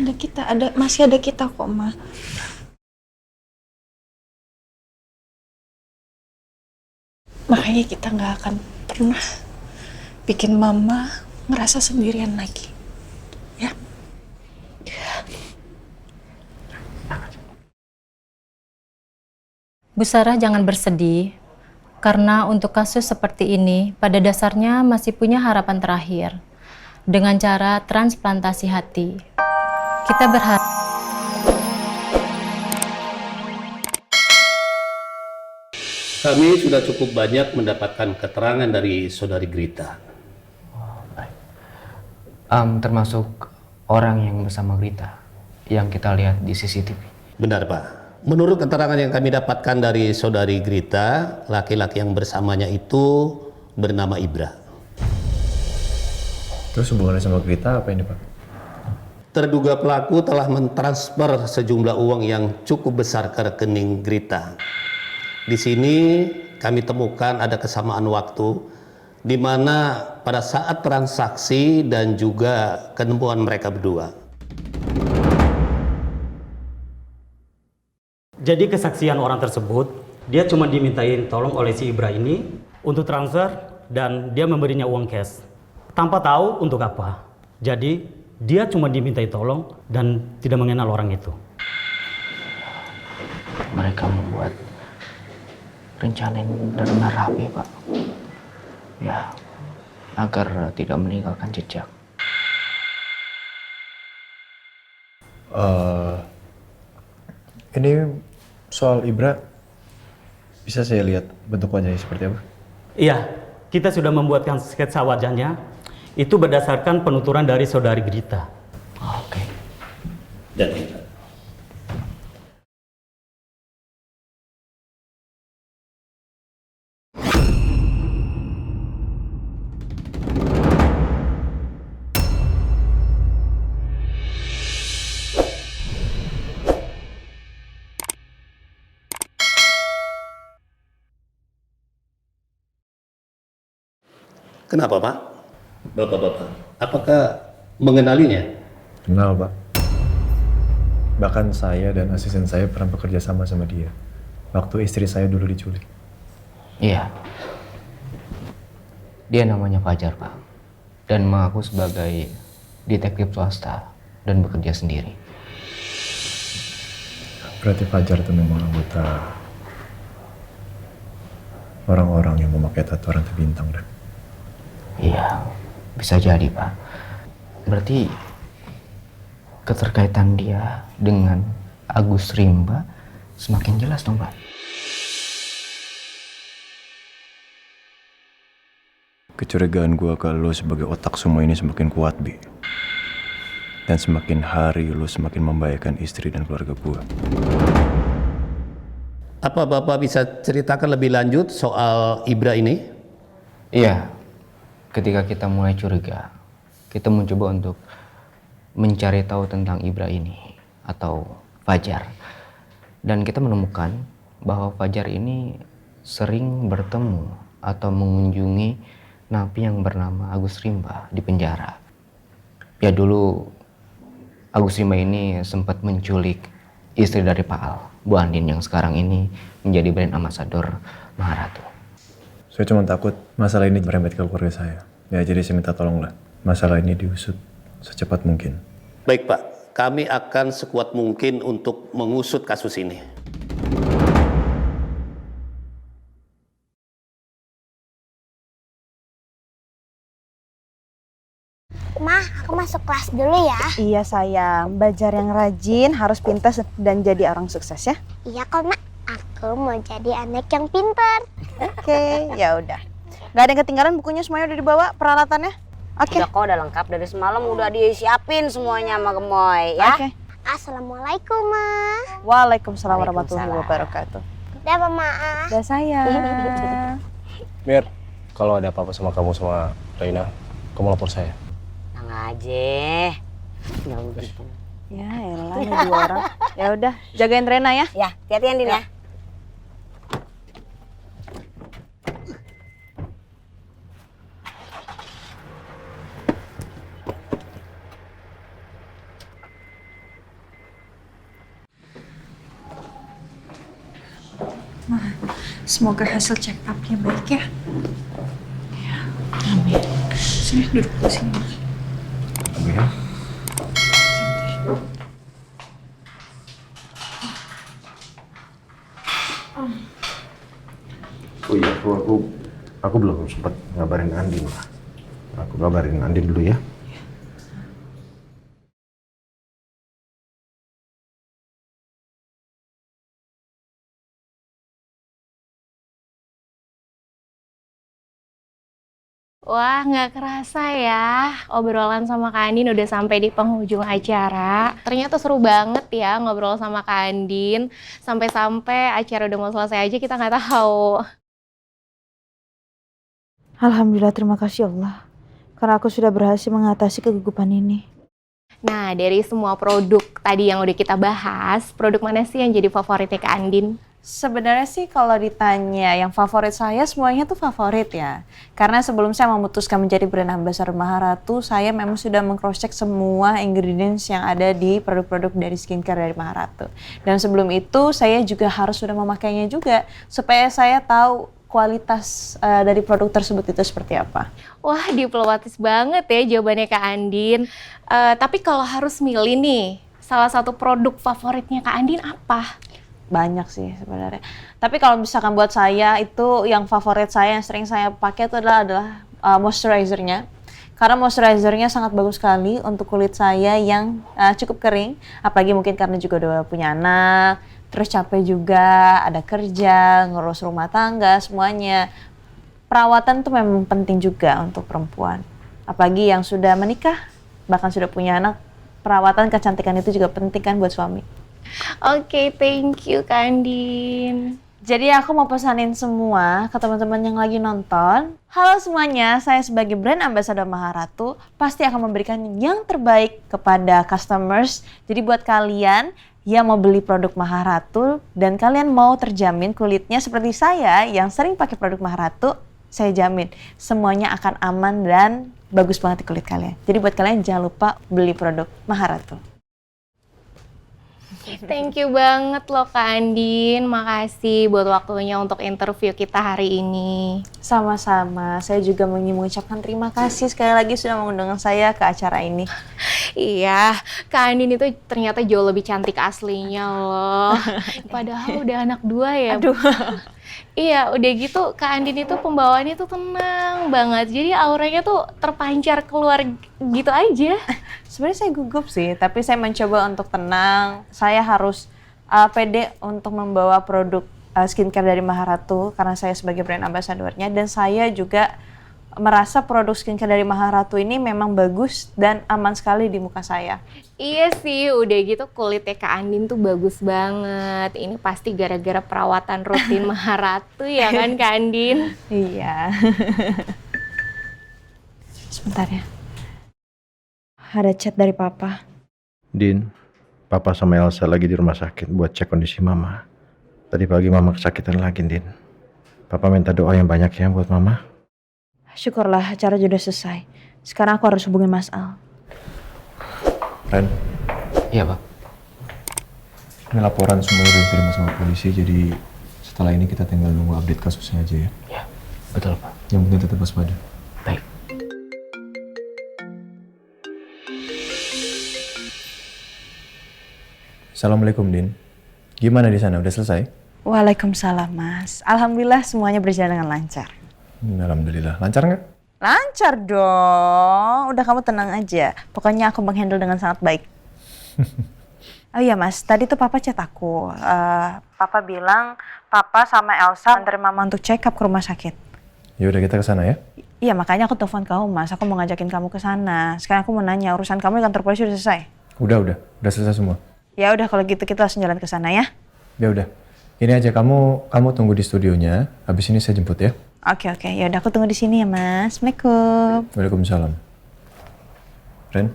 ada kita, masih ada kita kok, Ma. Makanya kita nggak akan pernah bikin Mama ngerasa sendirian lagi. Ya. Bu Sarah jangan bersedih, karena untuk kasus seperti ini pada dasarnya masih punya harapan terakhir dengan cara transplantasi hati. Kita berharap kami sudah cukup banyak mendapatkan keterangan dari saudari Grita. Termasuk orang yang bersama Grita yang kita lihat di CCTV. Benar, Pak. Menurut keterangan yang kami dapatkan dari saudari Grita, laki-laki yang bersamanya itu bernama Ibra. Terus hubungannya sama Grita apa ini, Pak? Terduga pelaku telah mentransfer sejumlah uang yang cukup besar ke rekening Grita. Di sini kami temukan ada kesamaan waktu di mana pada saat transaksi dan juga ketemuan mereka berdua. Jadi kesaksian orang tersebut, dia cuma dimintain tolong oleh si Ibra ini untuk transfer dan dia memberinya uang cash. Tanpa tahu untuk apa. Jadi dia cuma dimintai tolong dan tidak mengenal orang itu. Mereka membuat rencana yang benar-benar rapi, Pak. Ya, agar tidak meninggalkan jejak. Ini soal Ibra, bisa saya lihat bentuk wajahnya seperti apa? Iya, kita sudah membuatkan sketsa wajahnya. Itu berdasarkan penuturan dari saudari Grita. Oke. Dan Grita. Kenapa, Pak? Bapak-bapak, apakah mengenalinya? Kenal, Pak. Bahkan saya dan asisten saya pernah bekerja sama dia. Waktu istri saya dulu diculik. Iya. Dia namanya Fajar, Pak. Dan mengaku sebagai detektif swasta dan bekerja sendiri. Berarti Fajar itu memang anggota orang-orang yang memakai tato rantai bintang, dan Iya, bisa jadi, Pak. Berarti keterkaitan dia dengan Agus Rimba semakin jelas dong, Pak. kecurigaan gua ke lo sebagai otak semua ini semakin kuat, Bi. Dan semakin hari lo semakin membahayakan istri dan keluarga gua. Apa Bapak bisa ceritakan lebih lanjut soal Ibra ini? Iya, ketika kita mulai curiga, kita mencoba untuk mencari tahu tentang Ibra ini atau Fajar. Dan kita menemukan bahwa Fajar ini sering bertemu atau mengunjungi napi yang bernama Agus Rimba di penjara. Ya dulu Agus Rimba ini sempat menculik istri dari Pak Al, Bu Andin, yang sekarang ini menjadi brand ambassador Maharatu. Saya cuma takut masalah ini merembet ke keluarga saya. Ya, jadi saya minta tolonglah masalah ini diusut secepat mungkin. Baik, Pak. Kami akan sekuat mungkin untuk mengusut kasus ini. Ma, aku masuk kelas dulu ya. Iya sayang, belajar yang rajin, harus pintar dan jadi orang sukses ya. Iya kok, Ma. Aku mau jadi anak yang pintar. Oke, ya udah. Gak ada yang ketinggalan, bukunya semuanya udah dibawa, peralatannya. Oke. Udah kok, udah lengkap dari semalam, udah disiapin semuanya sama Gemoy ya. Oke. Assalamualaikum, Ma. Waalaikumsalam warahmatullahi wabarakatuh. Udah, Mama. Udah sayang. Mir, kalau ada apa-apa sama kamu sama Reina, kamu lapor saya. Tenang aja. Ya udah. Ya elah, ini dua orang. Ya udah, jagain Rena ya. Ya, hati-hati Andin ya. Semoga hasil check up-nya baik ya. Amin. Sini duduk di sini. Amin. Oh iya, aku belum sempat ngabarin Andin lah. Aku ngabarin Andin dulu ya. Wah, nggak kerasa ya, obrolan sama Kak Andin udah sampai di penghujung acara. Ternyata seru banget ya ngobrol sama Kak Andin. Sampai-sampai acara udah mau selesai aja kita nggak tahu. Alhamdulillah, terima kasih Allah. Karena aku sudah berhasil mengatasi kegugupan ini. Nah, dari semua produk tadi yang udah kita bahas, produk mana sih yang jadi favoritnya Kak Andin? Sebenarnya sih kalau ditanya yang favorit saya, semuanya tuh favorit ya. Karena sebelum saya memutuskan menjadi brand ambassador Maharatu, saya memang sudah meng-cross-check semua ingredients yang ada di produk-produk dari skincare dari Maharatu. Dan sebelum itu saya juga harus sudah memakainya juga, supaya saya tahu kualitas dari produk tersebut itu seperti apa. Wah, diplomatis banget ya jawabannya Kak Andin. Tapi kalau harus milih nih, salah satu produk favoritnya Kak Andin apa? Banyak sih sebenarnya. Tapi kalau misalkan buat saya itu yang favorit saya yang sering saya pakai itu adalah moisturizer-nya. Karena moisturizer-nya sangat bagus sekali untuk kulit saya yang cukup kering. Apalagi mungkin karena juga udah punya anak, terus capek juga, ada kerja, ngurus rumah tangga, semuanya. Perawatan tuh memang penting juga untuk perempuan. Apalagi yang sudah menikah, bahkan sudah punya anak, perawatan kecantikan itu juga penting kan buat suami. Oke, thank you Kak Andin. Jadi aku mau pesanin semua ke teman-teman yang lagi nonton. Halo semuanya, saya sebagai brand ambassador Maharatu pasti akan memberikan yang terbaik kepada customers. Jadi buat kalian yang mau beli produk Maharatu dan kalian mau terjamin kulitnya seperti saya yang sering pakai produk Maharatu, saya jamin semuanya akan aman dan bagus banget di kulit kalian. Jadi buat kalian jangan lupa beli produk Maharatu. Thank you banget loh Kak Andin. Makasih buat waktunya untuk interview kita hari ini. Sama-sama. Saya juga ingin mengucapkan terima kasih sekali lagi sudah mengundang saya ke acara ini. Iya, Kak Andin itu ternyata jauh lebih cantik aslinya loh. Padahal udah anak 2 ya. Aduh. Iya, udah gitu Kak Andin itu pembawaannya tuh tenang banget. Jadi auranya tuh terpancar keluar gitu aja. Sebenarnya saya gugup sih, tapi saya mencoba untuk tenang. Saya harus pede untuk membawa produk skincare dari Maharatu karena saya sebagai brand ambassador-nya, dan saya juga merasa produk skincare dari Maharatu ini memang bagus dan aman sekali di muka saya. Iya sih, udah gitu kulitnya Kak Andin tuh bagus banget. Ini pasti gara-gara perawatan rutin Maharatu ya kan Kak Andin? Iya. Sebentar ya. Ada chat dari Papa. Din, Papa sama Elsa lagi di rumah sakit buat cek kondisi Mama. Tadi pagi Mama kesakitan lagi, Din. Papa minta doa yang banyak ya buat Mama. Syukurlah acara sudah selesai. Sekarang aku harus hubungin Mas Al. Ren, Iya, Pak. ini laporan semuanya udah diterima sama polisi, jadi setelah ini kita tinggal nunggu update kasusnya aja ya. Ya, betul, Pak. Yang penting tetap waspada. Baik. Assalamualaikum, Din. Gimana di sana? Udah selesai? Waalaikumsalam, Mas. Alhamdulillah semuanya berjalan dengan lancar. Alhamdulillah. Lancar nggak? Lancar dong. Udah kamu tenang aja. Pokoknya aku menghandle dengan sangat baik. Oh iya Mas, tadi tuh Papa chat aku. Papa bilang Papa sama Elsa anterin Mama untuk check up ke rumah sakit. Ya udah kita ke sana ya. Iya, makanya aku telepon kamu Mas. Aku mau ngajakin kamu ke sana. Sekarang aku mau nanya, urusan kamu di kantor polisi udah selesai? Udah selesai semua. Ya udah kalau gitu kita langsung jalan ke sana ya. Ya udah. Ini aja kamu tunggu di studionya. Habis ini saya jemput ya. Oke. Ya udah aku tunggu di sini ya Mas. Assalamualaikum. Waalaikumsalam. Ren?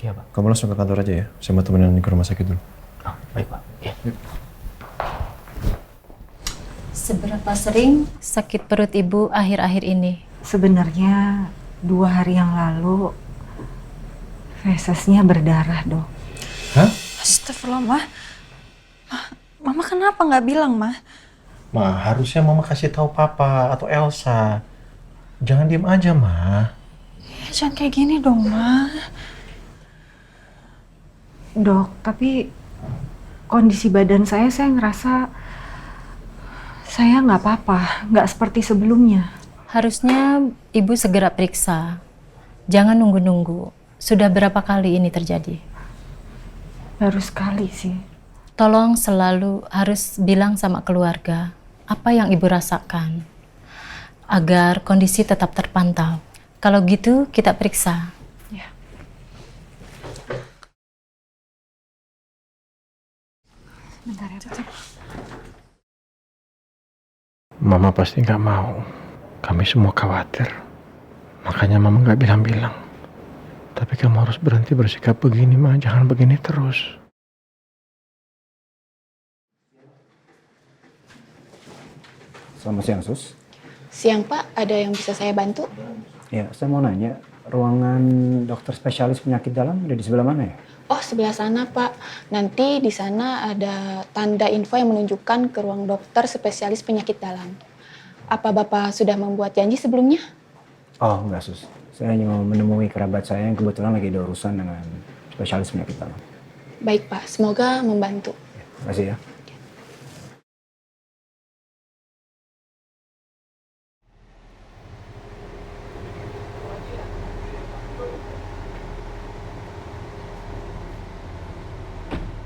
Iya, Pak. Kamu langsung ke kantor aja ya. Saya mau temenin ke rumah sakit dulu. Oh, baik, Pak. Ya. Seberapa sering sakit perut ibu akhir-akhir ini? Sebenarnya 2 hari yang lalu fesesnya berdarah, Dok. Hah? Astagfirullah, Ma. Mama kenapa nggak bilang, Ma? Ma, harusnya mama kasih tahu papa atau Elsa. Jangan diem aja, Ma. Jangan kayak gini dong, Ma. Dok, tapi kondisi badan saya ngerasa saya nggak apa-apa, nggak seperti sebelumnya. Harusnya Ibu segera periksa. Jangan nunggu-nunggu. Sudah berapa kali ini terjadi? Baru sekali sih. Tolong selalu harus bilang sama keluarga apa yang Ibu rasakan, agar kondisi tetap terpantau. Kalau gitu, kita periksa. Ya. Bentar ya, Pak. Mama pasti nggak mau. Kami semua khawatir. Makanya Mama nggak bilang-bilang. Tapi kamu harus berhenti bersikap begini, Ma. Jangan begini terus. Selamat siang, Sus. Siang Pak, ada yang bisa saya bantu? Ya, saya mau nanya, ruangan dokter spesialis penyakit dalam ada di sebelah mana ya? Oh, sebelah sana Pak. Nanti di sana ada tanda info yang menunjukkan ke ruang dokter spesialis penyakit dalam. Apa Bapak sudah membuat janji sebelumnya? Oh, enggak, Sus. Saya hanya mau menemui kerabat saya yang kebetulan lagi ada urusan dengan spesialis penyakit dalam. Baik Pak, semoga membantu. Terima kasih ya.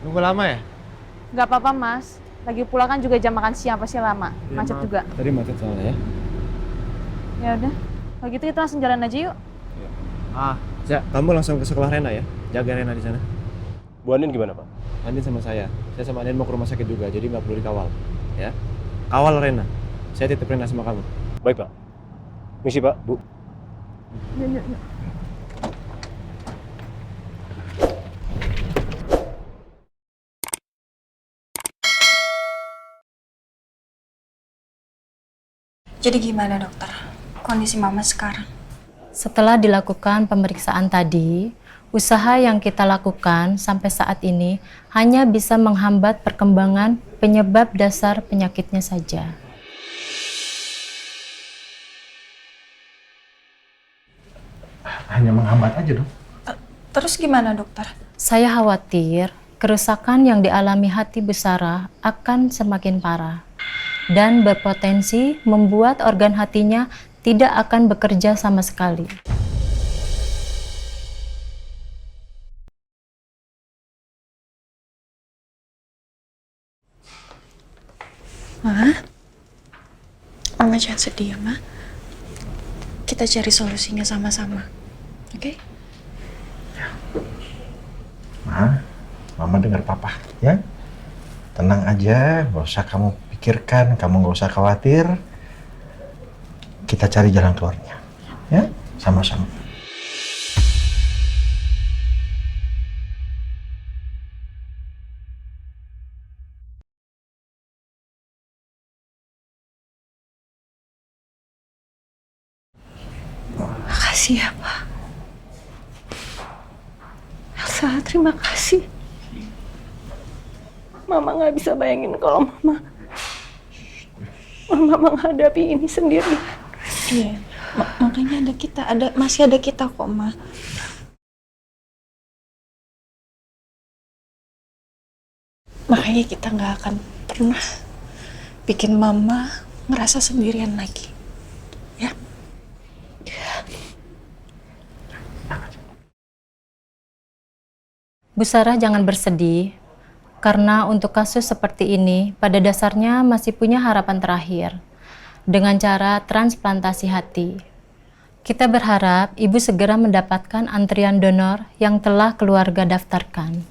Nunggu lama ya? Nggak apa-apa, Mas. Lagi pula kan juga jam makan siang, pasti lama. Macet juga. Tadi macet soalnya ya. Ya udah. Kalau gitu kita langsung jalan aja yuk. Kamu langsung ke sekolah Rena ya. Jaga Rena di sana. Bu Andin gimana, Pak? Andin sama saya. Saya sama Andin mau ke rumah sakit juga, jadi nggak perlu dikawal. Ya. Kawal Rena. Saya titip Rena sama kamu. Baik, Pak. Misi, Pak, Bu. Yuk. Jadi gimana dokter? Kondisi mama sekarang? Setelah dilakukan pemeriksaan tadi, usaha yang kita lakukan sampai saat ini hanya bisa menghambat perkembangan penyebab dasar penyakitnya saja. Hanya menghambat aja, Dok. Terus gimana dokter? Saya khawatir kerusakan yang dialami hati Bu Sarah akan semakin parah dan berpotensi membuat organ hatinya tidak akan bekerja sama sekali. Mama jangan sedih ya, Ma. Kita cari solusinya sama-sama. Oke? Ma, Mama dengar Papa, ya? Tenang aja, nggak usah kamu pikirkan, kamu nggak usah khawatir. Kita cari jalan keluarnya, ya? Sama-sama. Makasih ya, Pak. Elsa, terima kasih. Mama nggak bisa bayangin kalau Mama menghadapi ini sendiri. Iya, makanya masih ada kita kok, Ma. Makanya kita nggak akan pernah bikin Mama ngerasa sendirian lagi. Ya. Bu Sarah jangan bersedih, karena untuk kasus seperti ini pada dasarnya masih punya harapan terakhir dengan cara transplantasi hati. Kita berharap Ibu segera mendapatkan antrian donor yang telah keluarga daftarkan.